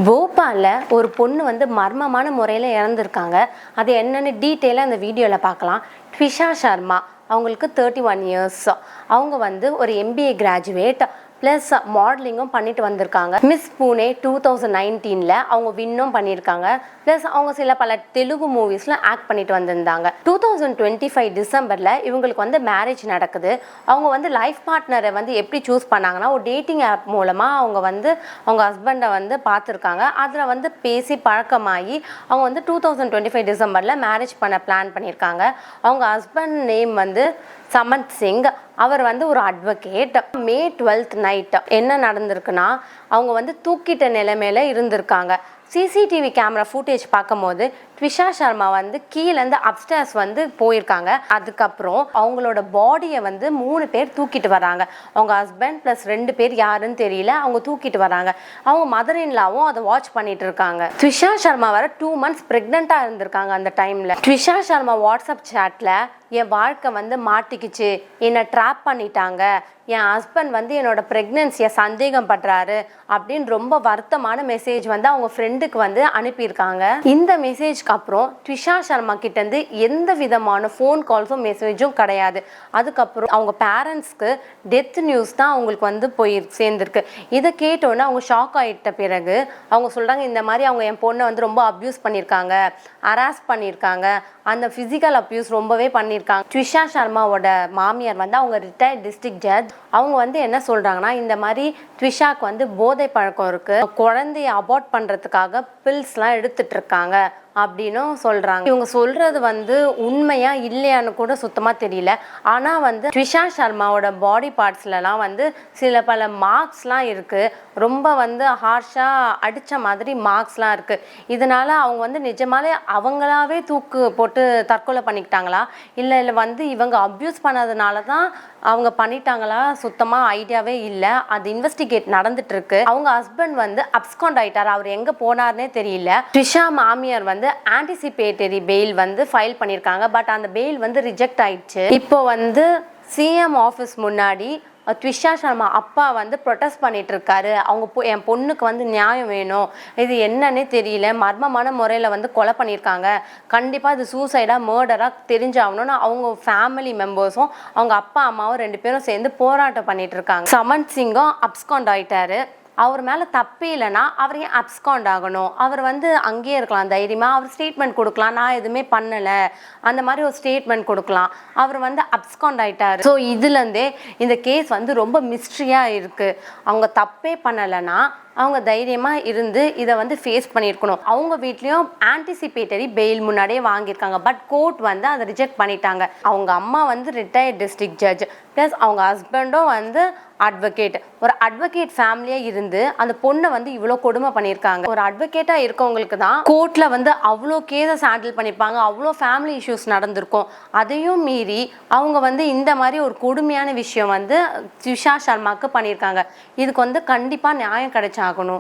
போபாலில் ஒரு பொண்ணு வந்து மர்மமான முறையில் இறந்துருக்காங்க. அது என்னென்னு டீட்டெயிலாக இந்த வீடியோவில் பார்க்கலாம். ட்விஷா சர்மா, அவங்களுக்கு 31 இயர்ஸ். அவங்க வந்து ஒரு MBA கிராஜுவேட் ப்ளஸ் மாடலிங்கும் பண்ணிட்டு வந்திருக்காங்க. மிஸ் பூனே 2019 அவங்க வின்னும் பண்ணியிருக்காங்க. ப்ளஸ் அவங்க சில பல தெலுங்கு மூவிஸில் ஆக்ட் பண்ணிட்டு வந்திருந்தாங்க. 2025 டிசம்பரில் இவங்களுக்கு வந்து மேரேஜ் நடக்குது. அவங்க வந்து லைஃப் பார்ட்னரை வந்து எப்படி சூஸ் பண்ணாங்கன்னா, ஒரு டேட்டிங் ஆப் மூலமாக அவங்க வந்து அவங்க ஹஸ்பண்டை வந்து பார்த்துருக்காங்க. அதில் வந்து பேசி பழக்கமாகி அவங்க வந்து 2025 டிசம்பரில் மேரேஜ் பண்ண பிளான் பண்ணியிருக்காங்க. அவங்க ஹஸ்பண்ட் நேம் வந்து சமந்த் சிங். அவர் வந்து ஒரு அட்வொகேட். May 12th நைட் என்ன நடந்திருக்குன்னா, அவங்க வந்து தூக்கிட்ட நிலைமையில இருந்திருக்காங்க. CCTV கேமரா ஃபுட்டேஜ் பார்க்கும்போது ட்விஷா சர்மா வந்து கீழேருந்து அப்ஸ்டேர்ஸ் வந்து போயிருக்காங்க. அதுக்கப்புறம் அவங்களோட பாடியை வந்து 3 பேர் தூக்கிட்டு வராங்க. அவங்க ஹஸ்பண்ட் ப்ளஸ் 2 பேர் யாருன்னு தெரியல, அவங்க தூக்கிட்டு வராங்க. அவங்க மதர் இன்லாவும் அதை வாட்ச் பண்ணிட்டு இருக்காங்க. ட்விஷா சர்மா வர 2 months ப்ரெக்னெண்ட்டாக இருந்திருக்காங்க. அந்த டைமில் ட்விஷா சர்மா வாட்ஸ்அப் சேட்டில் என் வாழ்க்கை வந்து மாட்டிக்கிச்சு, என்னை ட்ராப் பண்ணிட்டாங்க, என் ஹஸ்பண்ட் வந்து என்னோட ப்ரெக்னன்சியை சந்தேகம் பண்றாரு அப்படின்னு ரொம்ப வருத்தமான மெசேஜ் வந்து அவங்க ஃப்ரெண்டுக்கு வந்து அனுப்பியிருக்காங்க. இந்த மெசேஜ்க்கு அப்புறம் ட்விஷா சர்மா கிட்டேருந்து எந்த விதமான ஃபோன் கால்ஸும் மெசேஜும் கிடையாது. அதுக்கப்புறம் அவங்க பேரண்ட்ஸ்க்கு டெத் நியூஸ் தான் அவங்களுக்கு வந்து போய் சேர்ந்துருக்கு. இதை கேட்டோன்னே அவங்க ஷாக் ஆகிட்ட பிறகு அவங்க சொல்கிறாங்க, இந்த மாதிரி அவங்க என் பொண்ணை வந்து ரொம்ப அப்யூஸ் பண்ணியிருக்காங்க, ஹராஸ் பண்ணியிருக்காங்க, அந்த ஃபிசிக்கல் அப்யூஸ் ரொம்பவே பண்ணியிருக்காங்க. ட்விஷா சர்மாவோட மாமியார் வந்து அவங்க ரிட்டையர்ட் டிஸ்ட்ரிக்ட் ஜட்ஜ். அவங்க வந்து என்ன சொல்கிறாங்கன்னா, இந்த மாதிரி ட்விஷாக்கு வந்து போதை பழக்கம் இருக்குது, குழந்தைய அபார்ட் பண்ணுறதுக்காக பில்ஸ்லாம் எடுத்துகிட்டு இருக்காங்க அப்படின்னும் சொல்கிறாங்க. இவங்க சொல்கிறது வந்து உண்மையா இல்லையான்னு கூட சுத்தமாக தெரியல. ஆனால் வந்து ட்விஷா சர்மாவோட பாடி பார்ட்ஸ்லலாம் வந்து சில பல மார்க்ஸ்லாம் இருக்குது. ரொம்ப வந்து ஹார்ஷாக அடித்த மாதிரி மார்க்ஸ்லாம் இருக்குது. இதனால் அவங்க வந்து நிஜமாலே அவங்களாவே தூக்கு போட்டு தற்கொலை பண்ணிக்கிட்டாங்களா, இல்லை வந்து இவங்க அப்யூஸ் பண்ணதுனால தான் அவங்க பண்ணிட்டாங்களா, சுத்தமாக ஐடியாவே இல்லை. அது இன்வெஸ்டிகேட் நடந்துட்டு இருக்கு. அவங்க ஹஸ்பண்ட் வந்து அப்ஸ்காண்ட் ஆயிட்டார். அவர் எங்கே போனார்னே தெரியல. ட்விஷா மாமியார் வந்து ஆன்டிசிபேட்டரி பெயில் வந்து ஃபைல் பண்ணியிருக்காங்க. பட் அந்த பெயில் வந்து ரிஜெக்ட் ஆயிடுச்சு. இப்போ வந்து CM ஆஃபீஸ் முன்னாடி ட்விஷா சர்மா அப்பா வந்து ப்ரொட்டஸ்ட் பண்ணிட்டு இருக்காரு. அவங்க என் பொண்ணுக்கு வந்து நியாயம் வேணும், இது என்னன்னே தெரியல, மர்மமான முறையில் வந்து கொலை பண்ணியிருக்காங்க, கண்டிப்பாக இது சூசைடாக மர்டராக தெரிஞ்சாகணும்னு அவங்க ஃபேமிலி மெம்பர்ஸும் அவங்க அப்பா அம்மாவும் 2 பேரும் சேர்ந்து போராட்டம் பண்ணிட்டு இருக்காங்க. சமந்த் சிங்கும் அப்ஸ்காண்ட் ஆயிட்டாரு. அவர் மேலே தப்பே இல்லைன்னா அவர் ஏன் அப்ஸ்காண்ட் ஆகணும்? அவர் வந்து அங்கேயே இருக்கலாம் தைரியமாக. அவர் ஸ்டேட்மெண்ட் கொடுக்கலாம், நான் எதுவுமே பண்ணலை, அந்த மாதிரி ஒரு ஸ்டேட்மெண்ட் கொடுக்கலாம். அவர் வந்து அப்ஸ்காண்ட் ஆகிட்டார். ஸோ இதுலேருந்தே இந்த கேஸ் வந்து ரொம்ப மிஸ்ட்ரியாக இருக்குது. அவங்க தப்பே பண்ணலைன்னா அவங்க தைரியமாக இருந்து இதை வந்து ஃபேஸ் பண்ணியிருக்கணும். அவங்க வீட்லேயும் ஆன்டிசிபேட்டரி பெயில் முன்னாடியே வாங்கியிருக்காங்க. பட் கோர்ட் வந்து அதை ரிஜெக்ட் பண்ணிட்டாங்க. அவங்க அம்மா வந்து ரிட்டையர்ட் டிஸ்ட்ரிக்ட் ஜட்ஜ் ப்ளஸ் அவங்க ஹஸ்பண்டும் வந்து அட்வொகேட். ஒரு அட்வொகேட் ஃபேமிலியாக இருந்து அந்த பொண்ணை வந்து இவ்வளோ கொடுமை பண்ணியிருக்காங்க. ஒரு அட்வொகேட்டாக இருக்கவங்களுக்கு தான் கோர்ட்டில் வந்து அவ்வளோ கேஸஸ் ஹேண்டில் பண்ணியிருப்பாங்க, அவ்வளோ ஃபேமிலி இஷ்யூஸ் நடந்திருக்கும். அதையும் மீறி அவங்க வந்து இந்த மாதிரி ஒரு கொடுமையான விஷயம் வந்து ட்விஷா சர்மாவுக்கு பண்ணியிருக்காங்க. இதுக்கு வந்து கண்டிப்பாக நியாயம் கிடைச்சாகணும்.